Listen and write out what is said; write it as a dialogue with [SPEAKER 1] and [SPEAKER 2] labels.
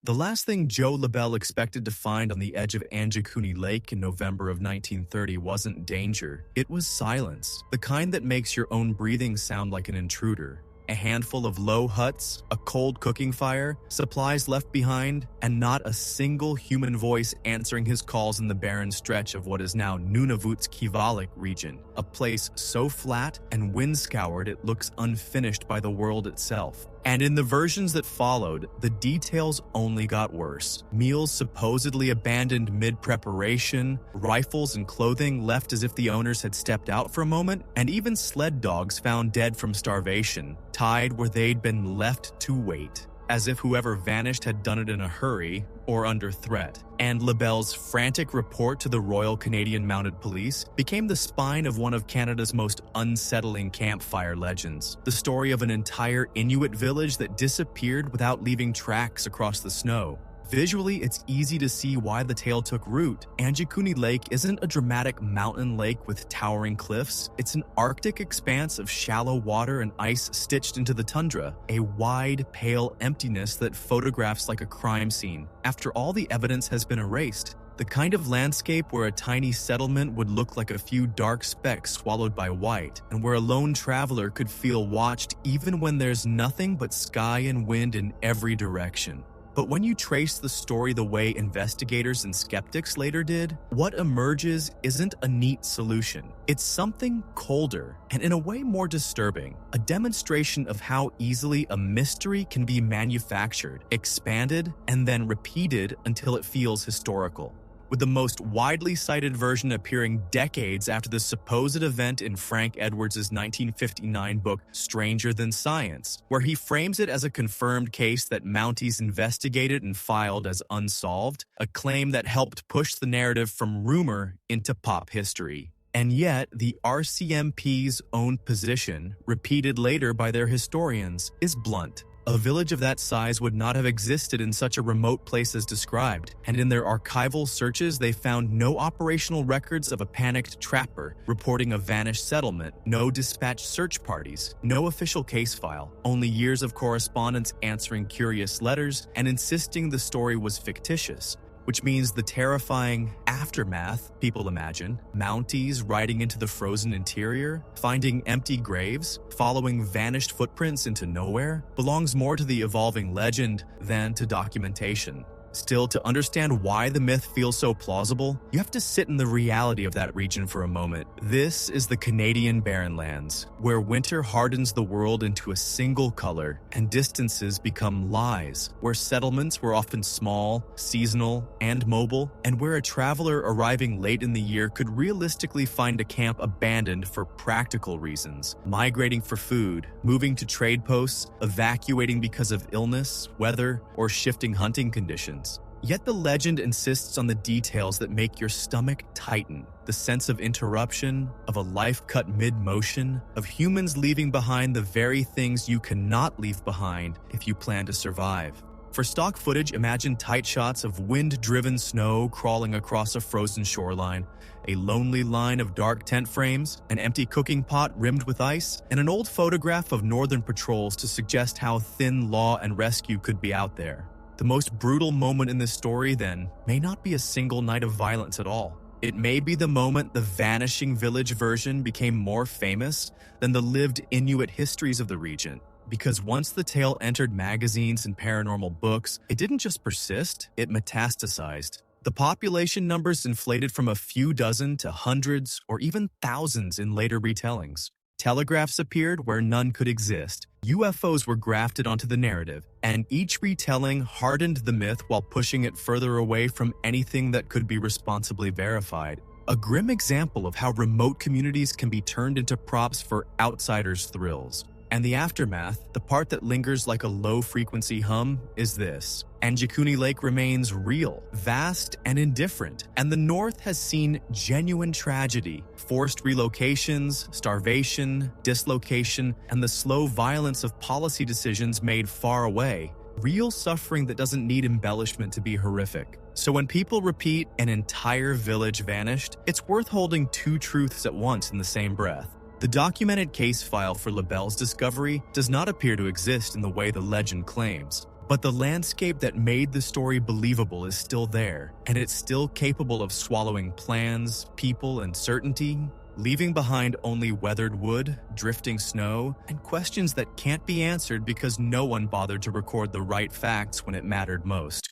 [SPEAKER 1] The last thing Joe Labelle expected to find on the edge of Angikuni Lake in November of 1930 wasn't danger, it was silence, the kind that makes your own breathing sound like an intruder. A handful of low huts, a cold cooking fire, supplies left behind, and not a single human voice answering his calls in the barren stretch of what is now Nunavut's Kivalik region, a place so flat and wind-scoured it looks unfinished by the world itself. And in the versions that followed, the details only got worse. Meals supposedly abandoned mid-preparation, rifles and clothing left as if the owners had stepped out for a moment, and even sled dogs found dead from starvation, tied where they'd been left to wait, as if whoever vanished had done it in a hurry or under threat. And Labelle's frantic report to the Royal Canadian Mounted Police became the spine of one of Canada's most unsettling campfire legends, the story of an entire Inuit village that disappeared without leaving tracks across the snow. Visually, it's easy to see why the tale took root. Angikuni Lake isn't a dramatic mountain lake with towering cliffs. It's an Arctic expanse of shallow water and ice stitched into the tundra, a wide, pale emptiness that photographs like a crime scene, after all the evidence has been erased. The kind of landscape where a tiny settlement would look like a few dark specks swallowed by white, and where a lone traveler could feel watched even when there's nothing but sky and wind in every direction. But when you trace the story the way investigators and skeptics later did, what emerges isn't a neat solution. It's something colder, and in a way more disturbing, a demonstration of how easily a mystery can be manufactured, expanded, and then repeated until it feels historical, with the most widely cited version appearing decades after the supposed event in Frank Edwards' 1959 book Stranger Than Science, where he frames it as a confirmed case that Mounties investigated and filed as unsolved, a claim that helped push the narrative from rumor into pop history. And yet, the RCMP's own position, repeated later by their historians, is blunt. A village of that size would not have existed in such a remote place as described, and in their archival searches they found no operational records of a panicked trapper reporting a vanished settlement, no dispatched search parties, no official case file, only years of correspondence answering curious letters and insisting the story was fictitious. Which means the terrifying aftermath, people imagine, Mounties riding into the frozen interior, finding empty graves, following vanished footprints into nowhere, belongs more to the evolving legend than to documentation. Still, to understand why the myth feels so plausible, you have to sit in the reality of that region for a moment. This is the Canadian Barren Lands, where winter hardens the world into a single color and distances become lies, where settlements were often small, seasonal, and mobile, and where a traveler arriving late in the year could realistically find a camp abandoned for practical reasons, migrating for food, moving to trade posts, evacuating because of illness, weather, or shifting hunting conditions. Yet the legend insists on the details that make your stomach tighten, the sense of interruption, of a life cut mid-motion, of humans leaving behind the very things you cannot leave behind if you plan to survive. For stock footage, imagine tight shots of wind-driven snow crawling across a frozen shoreline, a lonely line of dark tent frames, an empty cooking pot rimmed with ice, and an old photograph of northern patrols to suggest how thin law and rescue could be out there. The most brutal moment in this story, then, may not be a single night of violence at all. It may be the moment the Vanishing Village version became more famous than the lived Inuit histories of the region. Because once the tale entered magazines and paranormal books, it didn't just persist, it metastasized. The population numbers inflated from a few dozen to hundreds or even thousands in later retellings. Telegraphs appeared where none could exist. UFOs were grafted onto the narrative, and each retelling hardened the myth while pushing it further away from anything that could be responsibly verified. A grim example of how remote communities can be turned into props for outsiders' thrills. And the aftermath, the part that lingers like a low-frequency hum, is this. Angikuni Lake remains real, vast, and indifferent, and the North has seen genuine tragedy, forced relocations, starvation, dislocation, and the slow violence of policy decisions made far away. Real suffering that doesn't need embellishment to be horrific. So when people repeat an entire village vanished, it's worth holding two truths at once in the same breath. The documented case file for Labelle's discovery does not appear to exist in the way the legend claims, But the landscape that made the story believable is still there, and it's still capable of swallowing plans, people, and certainty, leaving behind only weathered wood, drifting snow, and questions that can't be answered because no one bothered to record the right facts when it mattered most.